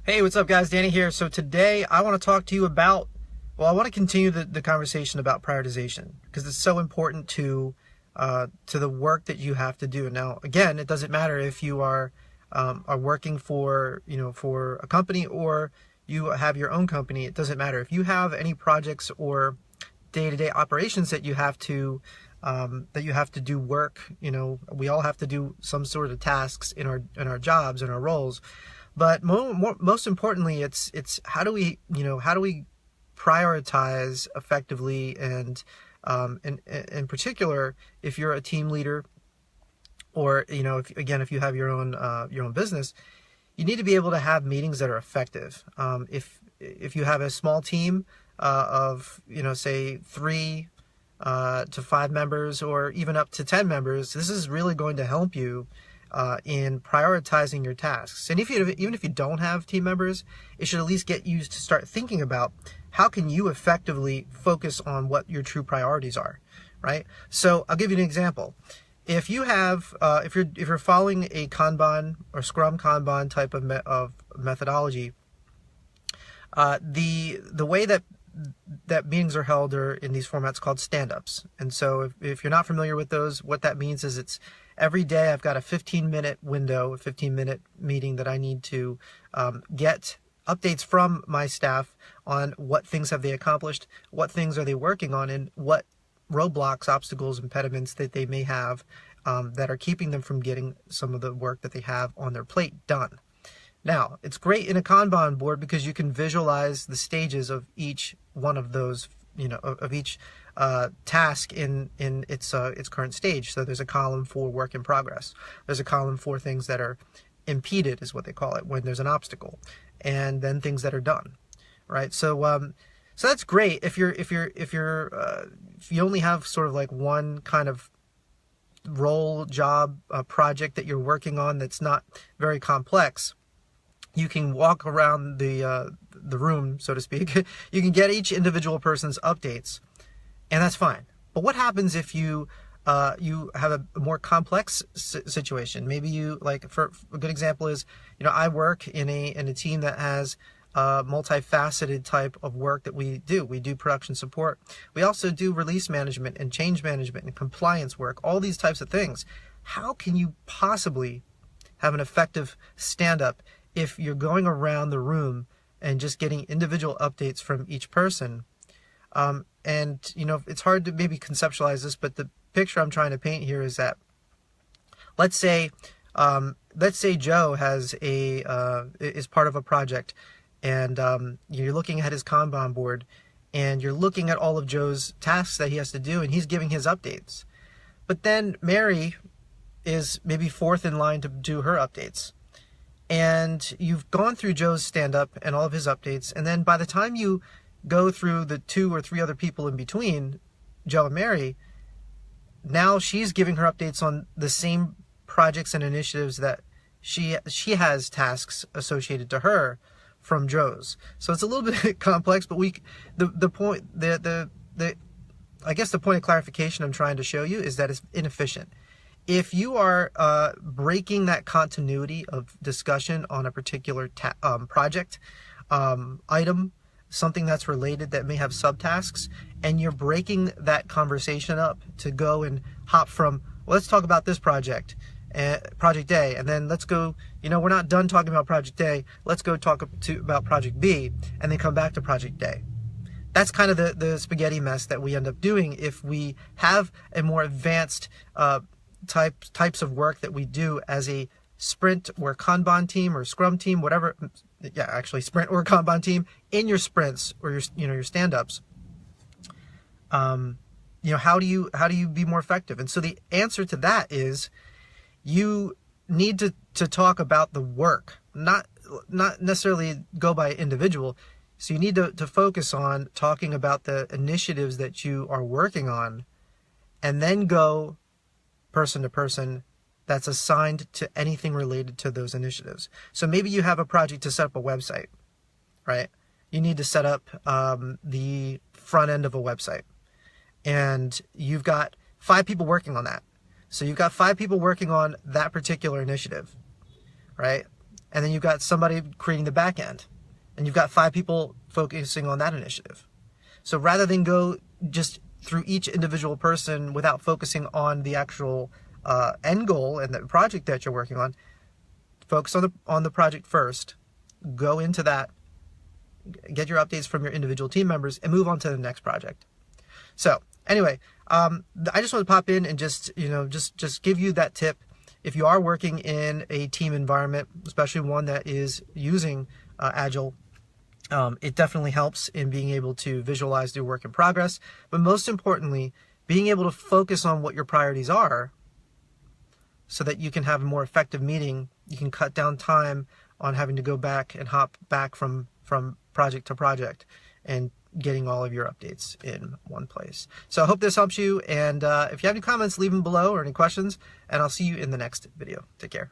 Hey, what's up guys? Danny here. So today I want to talk to you about, I want to continue the conversation about prioritization because it's so important to the work that you have to do. Now, again, it doesn't matter if you are working for a company or you have your own company. It doesn't matter if you have any projects or day-to-day operations that you have to do work. We all have to do some sort of tasks in our jobs and our roles. But most importantly, it's how do we prioritize effectively, and in particular, if you're a team leader, or if you have your own business, you need to be able to have meetings that are effective. If you have a small team of say 3 to 5 members, or even up to 10 members, this is really going to help you in prioritizing your tasks. And even if you don't have team members, it should at least get you to start thinking about how can you effectively focus on what your true priorities are, right? So I'll give you an example. If you have, if you're following a Kanban or Scrum Kanban type of methodology, the way that meetings are held are in these formats called stand-ups. And so if you're not familiar with those, what that means is it's every day I've got a 15-minute window, a 15-minute meeting that I need to get updates from my staff on what things have they accomplished, what things are they working on, and what roadblocks, obstacles, impediments that they may have that are keeping them from getting some of the work that they have on their plate done. Now, it's great in a Kanban board because you can visualize the stages of each one of those, of each task in its current stage. So there's a column for work in progress. There's a column for things that are impeded, is what they call it, when there's an obstacle, and then things that are done, right? So so that's great if you only have sort of like one kind of role, job, project that you're working on that's not very complex. You can walk around the room, so to speak. You can get each individual person's updates, and that's fine. But what happens if you have a more complex situation? Maybe you, like, for a good example is, I work in a team that has multifaceted type of work that we do. We do production support. We also do release management and change management and compliance work, all these types of things. How can you possibly have an effective stand-up if you're going around the room and just getting individual updates from each person? And it's hard to maybe conceptualize this, but the picture I'm trying to paint here is that let's say Joe has is part of a project, and you're looking at his Kanban board, and you're looking at all of Joe's tasks that he has to do, and he's giving his updates. But then Mary is maybe 4th in line to do her updates. And you've gone through Joe's stand-up and all of his updates, and then by the time you go through the 2 or 3 other people in between, Joe and Mary, now she's giving her updates on the same projects and initiatives that she has tasks associated to her from Joe's. So it's a little bit complex, but I guess the point of clarification I'm trying to show you is that it's inefficient. If you are breaking that continuity of discussion on a particular project, item, something that's related that may have subtasks, and you're breaking that conversation up to go and hop from, well, let's talk about this project, Project A, and then let's go, we're not done talking about Project A, let's go talk about Project B, and then come back to Project A. That's kind of the spaghetti mess that we end up doing if we have a more advanced types of work that we do as a sprint or Kanban team or Scrum team, whatever. Yeah, actually sprint or Kanban team in your sprints or your stand-ups. How do you be more effective? And so the answer to that is you need to talk about the work, not necessarily go by individual. So you need to focus on talking about the initiatives that you are working on, and then go person to person that's assigned to anything related to those initiatives. So maybe you have a project to set up a website, right? You need to set up the front end of a website, and you've got 5 people working on that. So you've got 5 people working on that particular initiative, right? and then you've got somebody creating the back end, and you've got 5 people focusing on that initiative. So rather than go just through each individual person without focusing on the actual end goal and the project that you're working on, focus on the project first, go into that, get your updates from your individual team members, and move on to the next project. So anyway, I just want to pop in and just give you that tip. If you are working in a team environment, especially one that is using Agile, it definitely helps in being able to visualize your work in progress, but most importantly, being able to focus on what your priorities are so that you can have a more effective meeting. You can cut down time on having to go back and hop back from project to project and getting all of your updates in one place. So I hope this helps you, and if you have any comments, leave them below or any questions, and I'll see you in the next video. Take care.